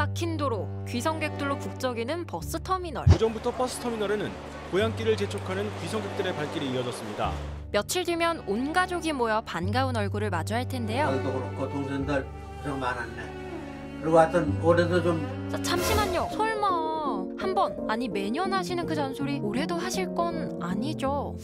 막힌 도로, 귀성객들로 북적이는 버스터미널. 오전부터 버스터미널에는 고향길을 재촉하는 귀성객들의 발길이 이어졌습니다. 며칠 뒤면 온 가족이 모여 반가운 얼굴을 마주할 텐데요. 아이도 그렇고 동생들 고생 많았네. 그리고 하여튼 올해도 좀... 자, 잠시만요. 설마 한 번, 아니 매년 하시는 그 잔소리 올해도 하실 건 아니죠?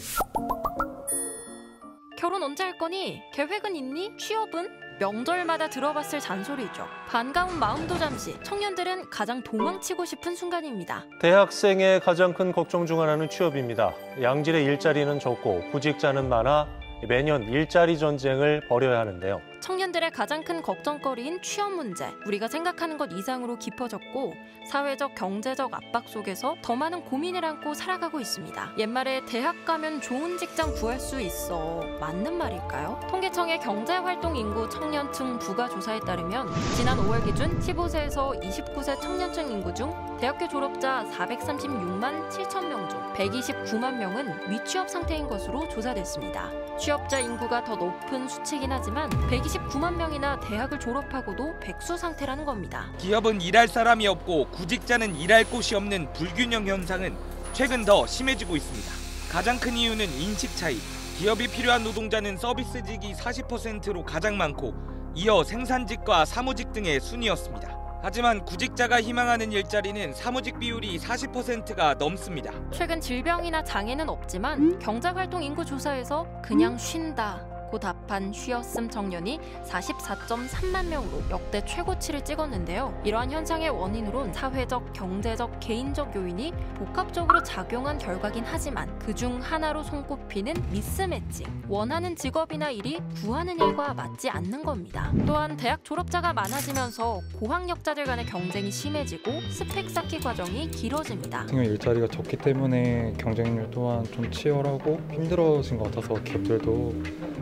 결혼 언제 할 거니? 계획은 있니? 취업은? 명절마다 들어봤을 잔소리죠. 반가운 마음도 잠시, 청년들은 가장 도망치고 싶은 순간입니다. 대학생의 가장 큰 걱정 중 하나는 취업입니다. 양질의 일자리는 적고 구직자는 많아 매년 일자리 전쟁을 벌여야 하는데요. 청년들의 가장 큰 걱정거리인 취업 문제. 우리가 생각하는 것 이상으로 깊어졌고 사회적, 경제적 압박 속에서 더 많은 고민을 안고 살아가고 있습니다. 옛말에 대학 가면 좋은 직장 구할 수 있어. 맞는 말일까요? 통계청의 경제활동 인구 청년층 부가조사에 따르면 지난 5월 기준 15세에서 29세 청년층 인구 중 대학교 졸업자 436만 7천 명 중 129만 명은 미취업 상태인 것으로 조사됐습니다. 취업자 인구가 더 높은 수치긴 하지만 129만 명이나 대학을 졸업하고도 백수 상태라는 겁니다. 기업은 일할 사람이 없고 구직자는 일할 곳이 없는 불균형 현상은 최근 더 심해지고 있습니다. 가장 큰 이유는 인식 차이. 기업이 필요한 노동자는 서비스직이 40%로 가장 많고 이어 생산직과 사무직 등의 순이었습니다. 하지만 구직자가 희망하는 일자리는 사무직 비율이 40%가 넘습니다. 최근 질병이나 장애는 없지만 경제활동 인구 조사에서 그냥 쉰다고 답한 쉬었음 청년이 44.3만 명으로 역대 최고치를 찍었는데요. 이러한 현상의 원인으론 사회적, 경제적, 개인적 요인이 복합적으로 작용한 결과긴 하지만 그중 하나로 손꼽히는 미스매칭. 원하는 직업이나 일이 구하는 일과 맞지 않는 겁니다. 또한 대학 졸업자가 많아지면서 고학력자들 간의 경쟁이 심해지고 스펙 쌓기 과정이 길어집니다. 일자리가 적기 때문에 경쟁률 또한 좀 치열하고 힘들어진 것 같아서 기업들도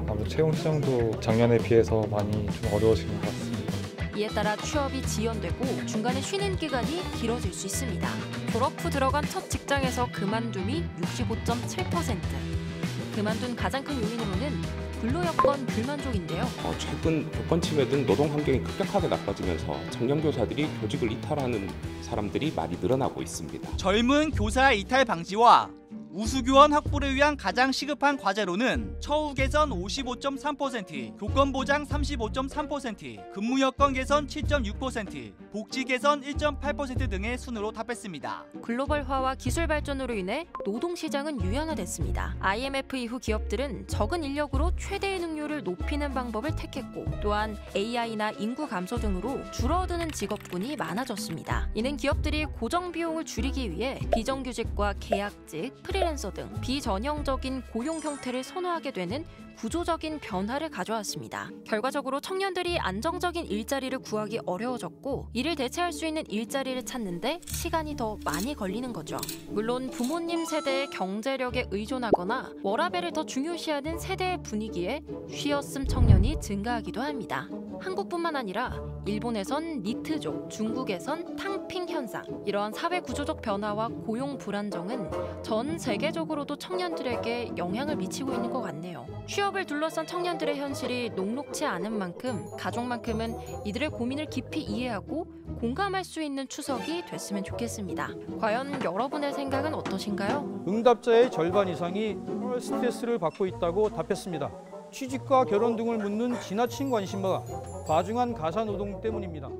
아무래도 채용 시장도 작년에 비해서 많이 좀 어려워진 것 같습니다. 이에 따라 취업이 지연되고 중간에 쉬는 기간이 길어질 수 있습니다. 졸업 후 들어간 첫 직장에서 그만둠이 65.7%. 그만둔 가장 큰 요인으로는 근로여건 불만족인데요. 최근 여건 침해 등 노동 환경이 급격하게 나빠지면서 청년 교사들이 교직을 이탈하는 사람들이 많이 늘어나고 있습니다. 젊은 교사 이탈 방지와 우수교원 확보를 위한 가장 시급한 과제로는 처우 개선 55.3%, 교권 보장 35.3%, 근무 여건 개선 7.6%, 복지 개선 1.8% 등의 순으로 답했습니다. 글로벌화와 기술 발전으로 인해 노동시장은 유연화됐습니다. IMF 이후 기업들은 적은 인력으로 최대의 능률을 높이는 방법을 택했고 또한 AI나 인구 감소 등으로 줄어드는 직업군이 많아졌습니다. 이는 기업들이 고정 비용을 줄이기 위해 비정규직과 계약직, 프리랜서 등 비전형적인 고용 형태를 선호하게 되는 구조적인 변화를 가져왔습니다. 결과적으로 청년들이 안정적인 일자리를 구하기 어려워졌고 이를 대체할 수 있는 일자리를 찾는데 시간이 더 많이 걸리는 거죠. 물론 부모님 세대의 경제력에 의존하거나 워라밸을 더 중요시하는 세대의 분위기에 쉬었음 청년이 증가하기도 합니다. 한국뿐만 아니라 일본에선 니트족, 중국에선 탕핑 현상, 이러한 사회 구조적 변화와 고용 불안정은 전 세계적으로도 청년들에게 영향을 미치고 있는 것 같네요. 취업을 둘러싼 청년들의 현실이 녹록치 않은 만큼 가족만큼은 이들의 고민을 깊이 이해하고 공감할 수 있는 추석이 됐으면 좋겠습니다. 과연 여러분의 생각은 어떠신가요? 응답자의 절반 이상이 스트레스를 받고 있다고 답했습니다. 취직과 결혼 등을 묻는 지나친 관심과 과중한 가사노동 때문입니다.